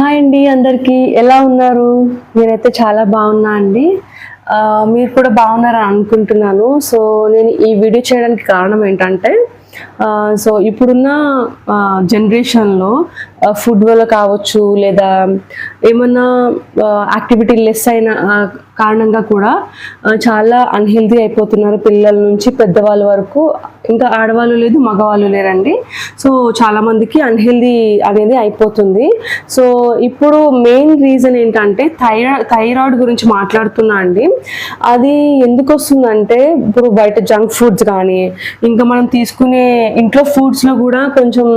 Hi అండి, అందరికీ ఎలా ఉన్నారు? నేనైతే చాలా బాగున్నా అండి. మీరు కూడా బాగున్నారని అనుకుంటున్నాను. సో నేను ఈ వీడియో చేయడానికి కారణం ఏంటంటే, సో ఇప్పుడున్న జనరేషన్లో ఫుడ్ వల్ల కావచ్చు, లేదా ఏమన్నా యాక్టివిటీ లెస్ అయిన కారణంగా కూడా చాలా అన్హెల్తీ అయిపోతున్నారు. పిల్లల నుంచి పెద్దవాళ్ళ వరకు, ఇంకా ఆడవాళ్ళు లేదు మగవాళ్ళు లేరండి. సో చాలామందికి అన్హెల్తీ అనేది అయిపోతుంది. సో ఇప్పుడు మెయిన్ రీజన్ ఏంటంటే థైరాయిడ్ గురించి మాట్లాడుతున్నా అండి. అది ఎందుకు వస్తుందంటే, ఇప్పుడు బయట జంక్ ఫుడ్స్ కానీ, ఇంకా మనం తీసుకునే ఇంట్లో ఫుడ్స్లో కూడా కొంచెం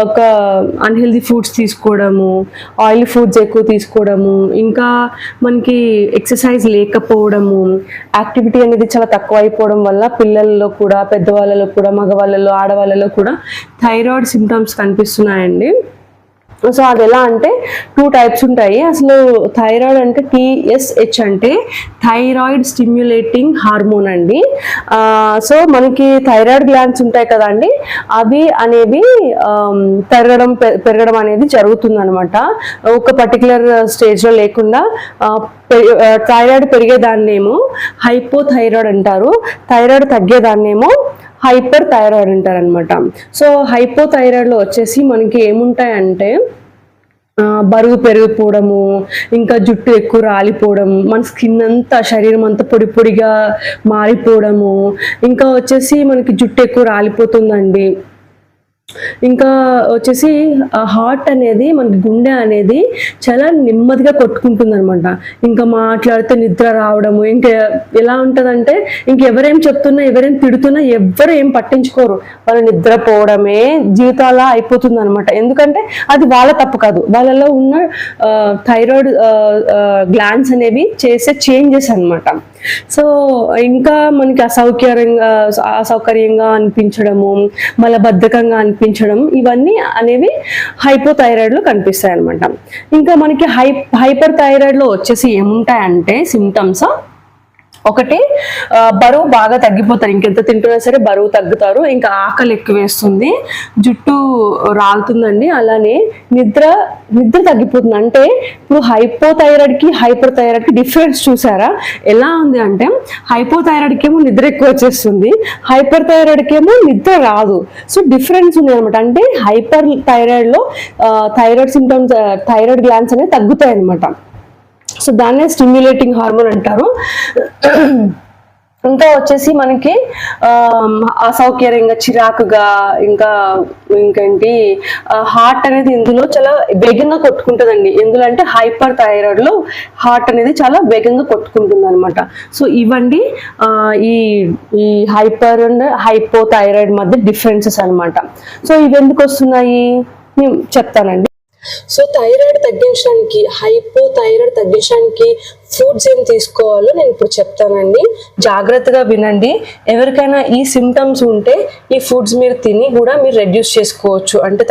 ఒక అన్హెల్తీ ఫుడ్స్ తీసుకోవడము, ఆయిల్ ఫుడ్స్ ఎక్కువ తీసుకోవడము, ఇంకా మనకి ఎక్సర్సైజ్ లేకపోవడము, యాక్టివిటీ అనేది చాలా తక్కువ అయిపోవడం వల్ల పిల్లల్లో కూడా, పెద్దవాళ్ళలో కూడా, మగవాళ్ళలో, ఆడవాళ్ళలో కూడా థైరాయిడ్ సిమ్టమ్స్ కనిపిస్తున్నాయండి. సో అది ఎలా అంటే 2 టైప్స్ ఉంటాయి. అసలు థైరాయిడ్ అంటే TSH అంటే థైరాయిడ్ స్టిమ్యులేటింగ్ హార్మోన్ అండి. సో మనకి థైరాయిడ్ గ్లాండ్స్ ఉంటాయి కదండి, అవి అనేవి పెరగడం అనేది జరుగుతుంది అనమాట. ఒక పర్టికులర్ స్టేజ్లో లేకుండా థైరాయిడ్ పెరిగేదాన్నేమో హైపోథైరాయిడ్ అంటారు, థైరాయిడ్ తగ్గేదాన్నేమో హైపర్ థైరాయిడ్ అంటారు అనమాట. సో హైపోథైరాయిడ్లో వచ్చేసి మనకి ఏముంటాయంటే బరువు పెరిగిపోవడము, ఇంకా జుట్టు ఎక్కువ రాలిపోవడం, మన స్కిన్ అంతా, శరీరం అంతా పొడి పొడిగా మారిపోవడము, ఇంకా వచ్చేసి మనకి జుట్టు ఎక్కువ రాలిపోతుందండి. ఇంకా వచ్చేసి హార్ట్ అనేది, మనకి గుండె అనేది చాలా నెమ్మదిగా కొట్టుకుంటుంది అనమాట. ఇంకా మాట్లాడితే నిద్ర రావడము, ఇంకా ఎలా ఉంటుందంటే, ఇంకెవరేం చెప్తున్నా, ఎవరేం తిడుతున్నా ఎవ్వరు ఏం పట్టించుకోరు, వాళ్ళు నిద్రపోవడమే జీవితాలా అయిపోతుంది అనమాట. ఎందుకంటే అది వాళ్ళ తప్పు కాదు, వాళ్ళలో ఉన్న థైరాయిడ్ గ్లాండ్స్ అనేవి చేసే చేంజెస్ అనమాట. సో ఇంకా మనకి అసౌకర్యంగా అనిపించడము, మలబద్ధకంగా అనిపించడం, ఇవన్నీ అనేవి హైపోథైరాయిడ్లో కనిపిస్తాయి అనమాట. ఇంకా మనకి హైపర్ థైరాయిడ్లో వచ్చేసి ఏముంటాయంటే సిమ్టమ్స్, ఒకటి బరువు బాగా తగ్గిపోతారు, ఇంకెంత తింటున్నా సరే బరువు తగ్గుతారు, ఇంకా ఆకలి ఎక్కువ వేస్తుంది, జుట్టు రాలుతుందండి, అలానే నిద్ర తగ్గిపోతుంది. అంటే ఇప్పుడు హైపోథైరాయిడ్కి హైపర్ థైరాయిడ్కి డిఫరెన్స్ చూసారా ఎలా ఉంది అంటే, హైపోథైరాయిడ్కి ఏమో నిద్ర ఎక్కువ వచ్చేస్తుంది, హైపర్ థైరాయిడ్కి ఏమో నిద్ర రాదు. సో డిఫరెన్స్ ఉంది అనమాట. అంటే హైపర్ థైరాయిడ్లో థైరాయిడ్ సిమ్టమ్స్, థైరాయిడ్ గ్లాండ్స్ అనేవి తగ్గుతాయి అనమాట. సో దాన్నే స్టిమ్యులేటింగ్ హార్మోన్ అంటారు. ఇంకా వచ్చేసి మనకి అసౌకర్యంగా, చిరాకుగా, ఇంకేంటి హార్ట్ అనేది ఇందులో చాలా వేగంగా కొట్టుకుంటుందండి. ఎందులో అంటే హైపర్ థైరాయిడ్లో హార్ట్ అనేది చాలా వేగంగా కొట్టుకుంటుంది అనమాట. సో ఇవండి ఈ హైపర్ అండ్ హైపోథైరాయిడ్ మధ్య డిఫరెన్సెస్ అనమాట. సో ఇవి ఎందుకు వస్తున్నాయి నేను చెప్తానండి. సో థైరాయిడ్ తగ్గించడానికి, హైపోథైరాయిడ్ తగ్గించడానికి ఫుడ్స్ ఏం తీసుకోవాలో నేను ఇప్పుడు చెప్తానండి. జాగ్రత్తగా వినండి. ఎవరికైనా ఈ సిమ్టమ్స్ ఉంటే ఈ ఫుడ్స్ మీరు తిని కూడా మీరు రెడ్యూస్ చేసుకోవచ్చు, అంటే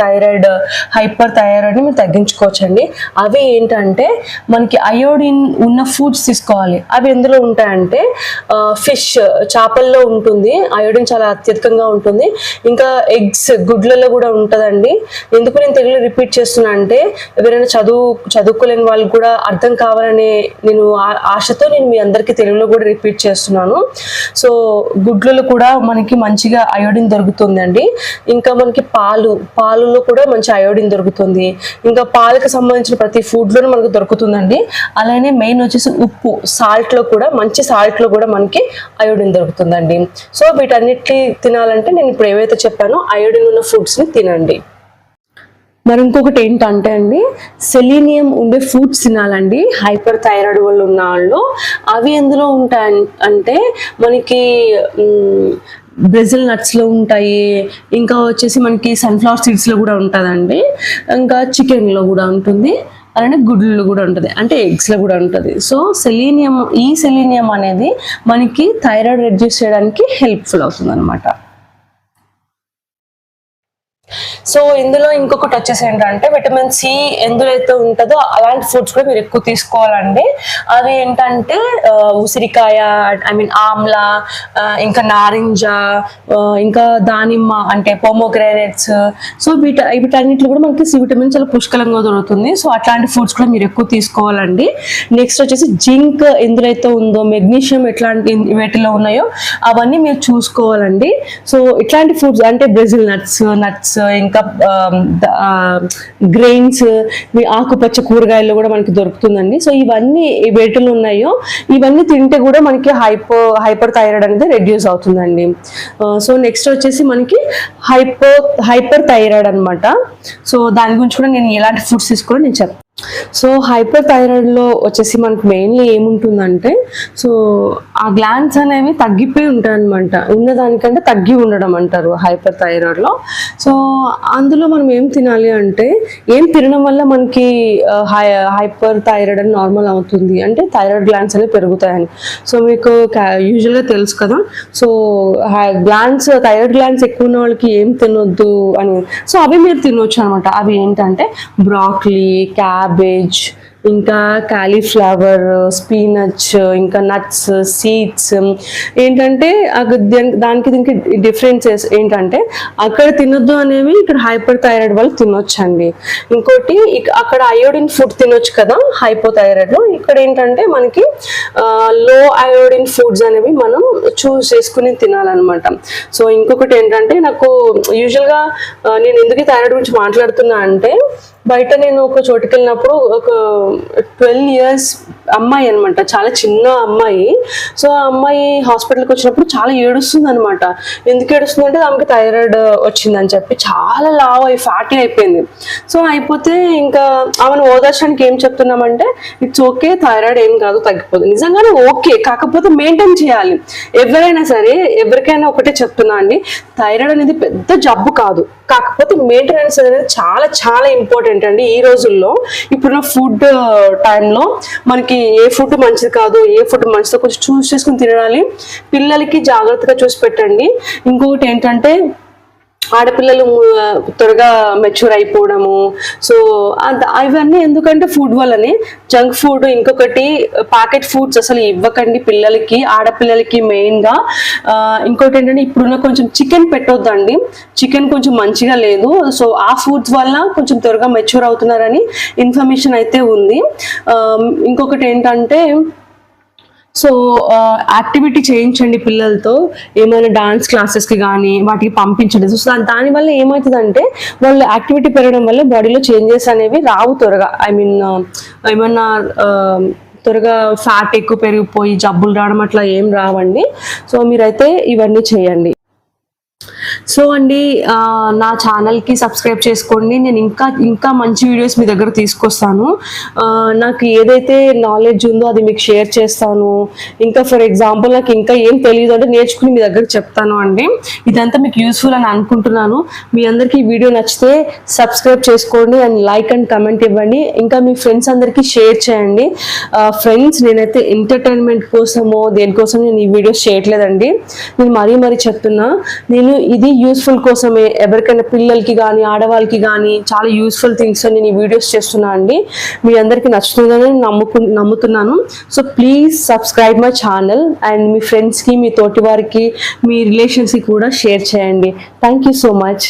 హైపర్ థైరాయిడ్ని మీరు తగ్గించుకోవచ్చు అండి. అవి ఏంటంటే, మనకి అయోడిన్ ఉన్న ఫుడ్స్ తీసుకోవాలి. అవి ఎందులో ఉంటాయంటే, ఫిష్, చేపల్లో ఉంటుంది అయోడిన్, చాలా అత్యధికంగా ఉంటుంది. ఇంకా ఎగ్స్, గుడ్లలో కూడా ఉంటుందండి. ఎందుకు నేను తెలుగులో రిపీట్ చేస్తున్నా అంటే, ఎవరైనా చదువుకోలేని వాళ్ళు కూడా అర్థం కావాలనే ఆశతో నేను మీ అందరికీ తెలుగులో కూడా రిపీట్ చేస్తున్నాను. సో గుడ్లలో కూడా మనకి మంచిగా అయోడిన్ దొరుకుతుంది అండి. ఇంకా మనకి పాలులో కూడా మంచి అయోడిన్ దొరుకుతుంది. ఇంకా పాలకు సంబంధించిన ప్రతి ఫుడ్లోనూ మనకు దొరుకుతుందండి. అలానే మెయిన్ వచ్చేసి ఉప్పు, సాల్ట్లో కూడా, మంచి సాల్ట్లో కూడా మనకి అయోడిన్ దొరుకుతుందండి. సో వీటన్నిటిని తినాలంటే నేను ఇప్పుడు ఏవైతే చెప్పానో అయోడిన్ ఉన్న ఫుడ్స్ని తినండి. మరి ఇంకొకటి ఏంటంటే అండి, సెలీనియం ఉండే ఫుడ్స్ తినాలండి హైపర్ థైరాయిడ్ వల్ల ఉన్న వాళ్ళు. అవి ఎందులో ఉంటాయి అంటే, మనకి బ్రెజిల్ నట్స్లో ఉంటాయి, ఇంకా వచ్చేసి మనకి సన్ఫ్లవర్ సీడ్స్లో కూడా ఉంటుందండి, ఇంకా చికెన్లో కూడా ఉంటుంది, అలానే గుడ్లు కూడా ఉంటుంది, అంటే ఎగ్స్లో కూడా ఉంటుంది. సో సెలీనియం అనేది మనకి థైరాయిడ్ రెడ్యూస్ చేయడానికి హెల్ప్ఫుల్ అవుతుంది అనమాట. సో ఇందులో ఇంకొకటి వచ్చేసి ఏంటంటే విటమిన్ సి ఎందులో అయితే ఉంటుందో అలాంటి ఫుడ్స్ కూడా మీరు ఎక్కువ తీసుకోవాలండి. అవి ఏంటంటే ఉసిరికాయ, ఐ మీన్ ఆమ్లా, ఇంకా నారింజ, ఇంకా దానిమ్మ అంటే పోమోగ్రానైట్స్. సో వీటన్నిటిలో కూడా మనకి సి విటమిన్ చాలా పుష్కలంగా దొరుకుతుంది. సో అట్లాంటి ఫుడ్స్ కూడా మీరు ఎక్కువ తీసుకోవాలండి. నెక్స్ట్ వచ్చేసి జింక్ ఎందులో అయితే ఉందో, మెగ్నీషియం ఎట్లాంటి వేటిలో ఉన్నాయో అవన్నీ మీరు చూసుకోవాలండి. సో ఇట్లాంటి ఫుడ్స్ అంటే బ్రెజిల్ నట్స్ ఇంకా గ్రెయిన్స్, ఆకుపచ్చ కూరగాయల్లో కూడా మనకి దొరుకుతుందండి. సో ఇవన్నీ వేటిలో ఉన్నాయో ఇవన్నీ తింటే కూడా మనకి హైపర్ థైరాయిడ్ అనేది రెడ్యూస్ అవుతుందండి. సో నెక్స్ట్ వచ్చేసి మనకి హైపర్ థైరాయిడ్ అనమాట. సో దాని గురించి కూడా నేను ఎలాంటి ఫుడ్స్ తీసుకోవాలో నేను చెప్తాను. సో హైపర్ థైరాయిడ్లో వచ్చేసి మనకు మెయిన్లీ ఏముంటుందంటే, సో ఆ గ్లాండ్స్ అనేవి తగ్గిపోయి ఉంటాయి అనమాట. ఉన్నదానికంటే తగ్గి ఉండడం అంటారు హైపర్ థైరాయిడ్లో. సో అందులో మనం ఏం తినాలి అంటే, ఏం తినడం వల్ల మనకి హైపర్ థైరాయిడ్ అని నార్మల్ అవుతుంది అంటే థైరాయిడ్ గ్లాండ్స్ అనేవి పెరుగుతాయని. సో మీకు యూజువల్గా తెలుసు కదా. సో థైరాయిడ్ గ్లాండ్స్ ఎక్కువ ఉన్న వాళ్ళకి ఏం తినొద్దు అని. సో అవి మీరు తినొచ్చు అనమాట. అవి ఏంటంటే బ్రాక్లీ, క్యాబేజ్, ఇంకా కాలీఫ్లవర్, స్పీనచ్, ఇంకా నట్స్, సీడ్స్. ఏంటంటే దానికి దీనికి డిఫరెన్సెస్ ఏంటంటే అక్కడ తినొద్దు అనేవి ఇక్కడ హైపర్ థైరాయిడ్ వాళ్ళు తినొచ్చండి. ఇంకోటి అక్కడ అయోడిన్ ఫుడ్ తినొచ్చు కదా హైపోథైరాయిడ్లో. ఇక్కడ ఏంటంటే మనకి లో అయోడిన్ ఫుడ్స్ అనేవి మనం చూస్ చేసుకుని తినాలన్నమాట. సో ఇంకొకటి ఏంటంటే నాకు యూజువల్గా నేను ఎందుకు థైరాయిడ్ గురించి మాట్లాడుతున్నా అంటే, బయట నేను ఒక చోటుకి వెళ్ళినప్పుడు ఒక 12 years అమ్మాయి అనమాట, చాలా చిన్న అమ్మాయి. సో ఆ అమ్మాయి హాస్పిటల్కి వచ్చినప్పుడు చాలా ఏడుస్తుంది అనమాట. ఎందుకు ఏడుస్తుంది అంటే ఆమెకి థైరాయిడ్ వచ్చిందని చెప్పి చాలా లావ్ ఫ్యాటీ అయిపోయింది. సో అయిపోతే ఇంకా ఆమెను ఓదార్చడానికి ఏం చెప్తున్నామంటే, ఇట్స్ ఓకే, థైరాయిడ్ ఏం కాదు, తగ్గిపోతుంది. నిజంగానే ఓకే, కాకపోతే మెయింటైన్ చేయాలి. ఎవరైనా సరే ఎవరికైనా ఒకటే చెప్తున్నా అండి, థైరాయిడ్ అనేది పెద్ద జబ్బు కాదు, కాకపోతే మెయింటెనెన్స్ అనేది చాలా చాలా ఇంపార్టెంట్ అండి. ఈ రోజుల్లో ఇప్పుడున్న ఫుడ్ టైంలో మనకి ఏ ఫుడ్ మంచిది కాదు, ఏ ఫుడ్ మంచిదో కొంచెం చూస్ చేసుకుని తినాలి. పిల్లలకి జాగ్రత్తగా చూసి పెట్టండి. ఇంకొకటి ఏంటంటే, ఆడపిల్లలు త్వరగా మెచ్యూర్ అయిపోవడము. సో ఇవన్నీ ఎందుకంటే ఫుడ్ వల్లనే. జంక్ ఫుడ్, ఇంకొకటి ప్యాకెట్ ఫుడ్స్ అసలు ఇవ్వకండి పిల్లలకి, ఆడపిల్లలకి మెయిన్గా. ఇంకోటి ఏంటంటే ఇప్పుడున్న కొంచెం చికెన్ పెట్టొద్దండి, చికెన్ కొంచెం మంచిగా లేదు. సో ఆ ఫుడ్స్ వల్ల కొంచెం త్వరగా మెచ్యూర్ అవుతున్నారని ఇన్ఫర్మేషన్ అయితే ఉంది. ఇంకొకటి ఏంటంటే, సో యాక్టివిటీ చేయించండి పిల్లలతో, ఏమైనా డాన్స్ క్లాసెస్కి కానీ వాటికి పంపించండి. సో దానివల్ల ఏమవుతుందంటే వాళ్ళు యాక్టివిటీ పెరగడం వల్ల బాడీలో చేంజెస్ అనేవి రావు త్వరగా. ఐ మీన్ ఏమన్నా త్వరగా ఫ్యాట్ ఎక్కువ పెరిగిపోయి జబ్బులు రావడం అట్లా ఏం రావండి. సో మీరైతే ఇవన్నీ చేయండి. సో అండి, నా ఛానల్కి సబ్స్క్రైబ్ చేసుకోండి. నేను ఇంకా మంచి వీడియోస్ మీ దగ్గర తీసుకొస్తాను. నాకు ఏదైతే నాలెడ్జ్ ఉందో అది మీకు షేర్ చేస్తాను. ఇంకా ఫర్ ఎగ్జాంపుల్ నాకు ఇంకా ఏం తెలియదు అంటే నేర్చుకుని మీ దగ్గర చెప్తాను అండి. ఇదంతా మీకు యూస్ఫుల్ అని అనుకుంటున్నాను. మీ అందరికీ ఈ వీడియో నచ్చితే సబ్స్క్రైబ్ చేసుకోండి అండ్ లైక్ అండ్ కమెంట్ ఇవ్వండి. ఇంకా మీ ఫ్రెండ్స్ అందరికీ షేర్ చేయండి. ఫ్రెండ్స్, నేనైతే ఎంటర్టైన్మెంట్ కోసమో దేనికోసం నేను ఈ వీడియోస్ చేయట్లేదండి. నేను మరీ చెప్తున్నా, నేను ఇది యూస్ఫుల్ కోసమే. ఎవరికైనా పిల్లలకి కానీ ఆడవాళ్ళకి కానీ చాలా యూస్ఫుల్ థింగ్స్ నేను ఈ వీడియోస్ చేస్తున్నా అండి. మీ అందరికీ నచ్చుతుందని నమ్ముతున్నాను. So please subscribe my channel and మీ ఫ్రెండ్స్కి, మీ తోటి వారికి, మీ రిలేషన్స్కి కూడా షేర్ చేయండి. Thank you so much.